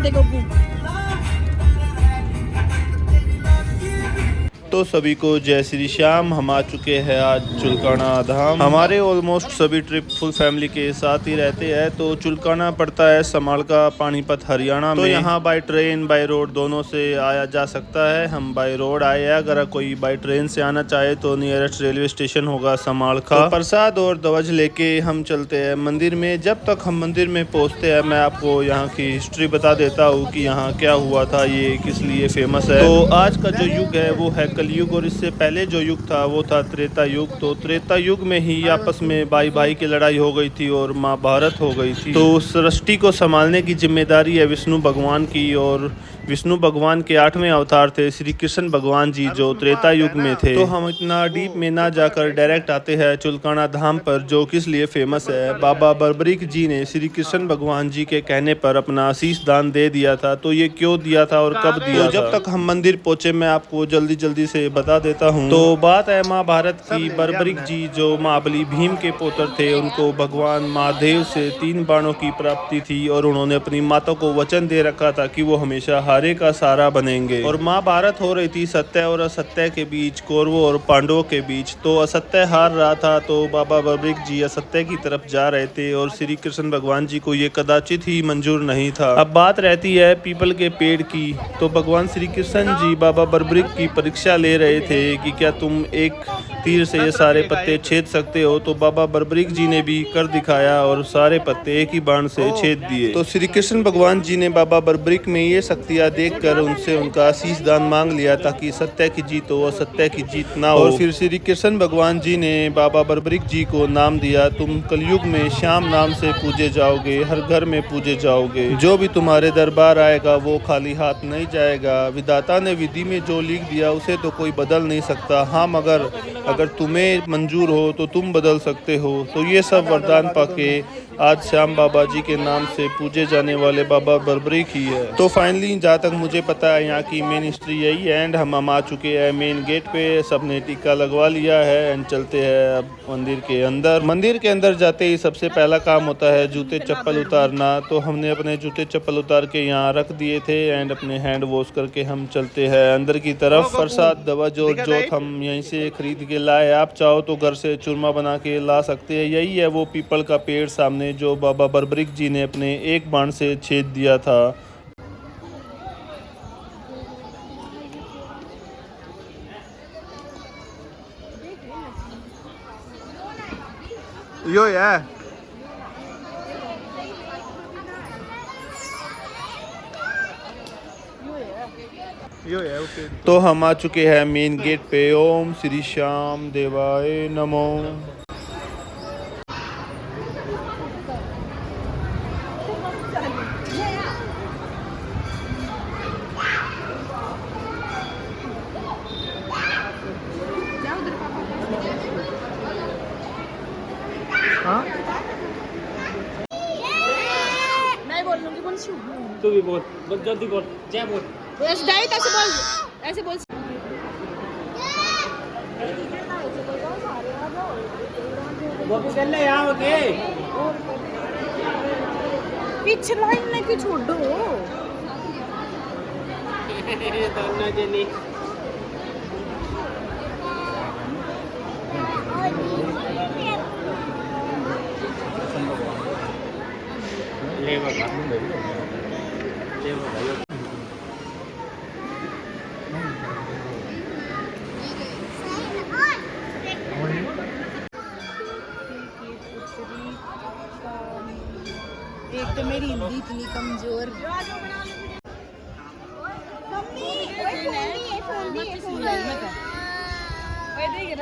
देखो तो सभी को जय श्री श्याम। हम आ चुके हैं आज चुलकाना धाम। हमारे ऑलमोस्ट सभी ट्रिप फुल फैमिली के साथ ही रहते हैं। तो चुलकाना पड़ता है समाल का पानीपत हरियाणा में। तो यहाँ बाय ट्रेन बाय रोड दोनों से आया जा सकता है। हम बाय रोड आए हैं। अगर कोई बाय ट्रेन से आना चाहे तो नियरेस्ट रेलवे स्टेशन होगा समाल का। तो प्रसाद और ध्वज लेके हम चलते हैं मंदिर में। जब तक हम मंदिर में पहुँचते हैं मैं आपको यहाँ की हिस्ट्री बता देता हूँ कि यहाँ क्या हुआ था, ये किस लिए फेमस है। तो आज का जो युग है वो है कलयुग, और इससे पहले जो युग था वो था त्रेता युग। तो त्रेता युग में ही आपस में भाई भाई की लड़ाई हो गई थी और महाभारत हो गई थी। तो सृष्टि को संभालने की जिम्मेदारी है विष्णु भगवान की, और विष्णु भगवान के 8वें अवतार थे श्री कृष्ण भगवान जी जो त्रेता युग में थे। तो हम इतना डीप में ना जाकर डायरेक्ट आते हैं चुलकाना धाम पर, जो किस लिए फेमस है। बाबा बर्बरीक जी ने श्री कृष्ण भगवान जी के कहने पर अपना आशीष दान दे दिया था। तो ये क्यों दिया था और कब दिया था? जब तक हम मंदिर पहुंचे मैं आपको जल्दी जल्दी से बता देता हूँ। तो बात है महाभारत की। बर्बरीक जी जो महाबली भीम के पुत्र थे, उनको भगवान महादेव से 3 बाणों की प्राप्ति थी, और उन्होंने अपनी माता को वचन दे रखा था कि वो हमेशा हारे का सहारा बनेंगे। और महाभारत हो रही थी सत्य और असत्य के बीच, कौरवों और पांडवों के बीच। तो असत्य हार रहा था, तो बाबा बर्बरीक जी असत्य की तरफ जा रहे थे, और श्री कृष्ण भगवान जी को ये कदाचित ही मंजूर नहीं था। अब बात रहती है पीपल के पेड़ की। तो भगवान श्री कृष्ण जी बाबा बर्बरीक की परीक्षा ले रहे थे कि क्या तुम एक तीर से ये सारे पत्ते छेद सकते हो। तो बाबा बर्बरीक जी ने भी कर दिखाया और सारे पत्ते एक ही बाण से छेद दिए। तो श्री कृष्ण भगवान जी ने बाबा बर्बरीक में ये शक्तियाँ देखकर उनसे उनका आशीष दान मांग लिया, ताकि सत्य की जीत हो, असत्य की जीत ना हो। और फिर श्री कृष्ण भगवान जी ने बाबा बर्बरीक जी को नाम दिया, तुम कलयुग में श्याम नाम से पूजे जाओगे, हर घर में पूजे जाओगे। जो भी तुम्हारे दरबार आएगा वो खाली हाथ नहीं जाएगा। विधाता ने विधि में जो लिख दिया उसे तो कोई बदल नहीं सकता। हाँ, मगर अगर तुम्हें मंजूर हो तो तुम बदल सकते हो। तो ये सब वरदान पाके आज श्याम बाबा जी के नाम से पूजे जाने वाले बाबा बर्बरीक ही है। तो फाइनली जहाँ तक मुझे पता है यहाँ की मेन हिस्ट्री यही है। एंड हम आ चुके हैं मेन गेट पे। सबने टीका लगवा लिया है एंड चलते हैं अब मंदिर के अंदर। मंदिर के अंदर जाते ही सबसे पहला काम होता है जूते चप्पल उतारना। तो हमने अपने जूते चप्पल उतार के यहाँ रख दिए थे एंड अपने हैंड वॉश करके हम चलते हैं अंदर की तरफ। प्रसाद ध्वज और जोत हम यहीं से खरीद के लाए। आप चाहो तो घर से चूरमा बना के ला सकते हैं। यही है वो पीपल का पेड़ सामने जो बाबा बर्बरीक जी ने अपने एक बाण से छेद दिया था। यो है तो हम आ चुके हैं मेन गेट पे। ओम श्री श्याम देवाय नमो। हाँ? मैं बोल लूंगी, बोल तू भी बोल जल्दी बोल, जय बोल। ऐसे डायरेक्ट ऐसे बोल, ऐसे बोल। वो चल ले यहाँ ओके। पीछे लाइन में क्यों छोड़ो? दोनों जनी ले बाबा, ले बाबा। एक तो मेरी हिंदी इतनी कमजोर।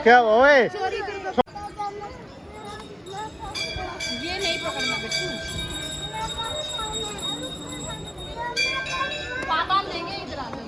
क्या हुआ? ये नहीं पकड़ना बेटू। पापा देंगे इधर आ जाओ।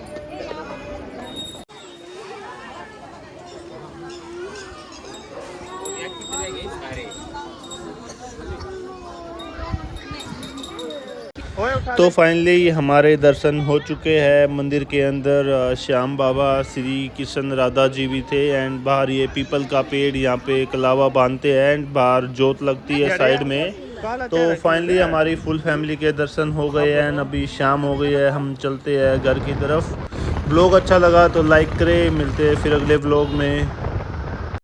तो फाइनली हमारे दर्शन हो चुके हैं मंदिर के अंदर। श्याम बाबा श्री कृष्ण राधा जी भी थे एंड बाहर ये पीपल का पेड़ यहाँ पे कलावा बांधते हैं एंड बाहर जोत लगती है साइड में। तो फाइनली हमारी फुल फैमिली के दर्शन हो गए हैं। अभी शाम हो गई है, हम चलते हैं घर की तरफ। ब्लॉग अच्छा लगा तो लाइक करें। मिलते हैं फिर अगले ब्लॉग में।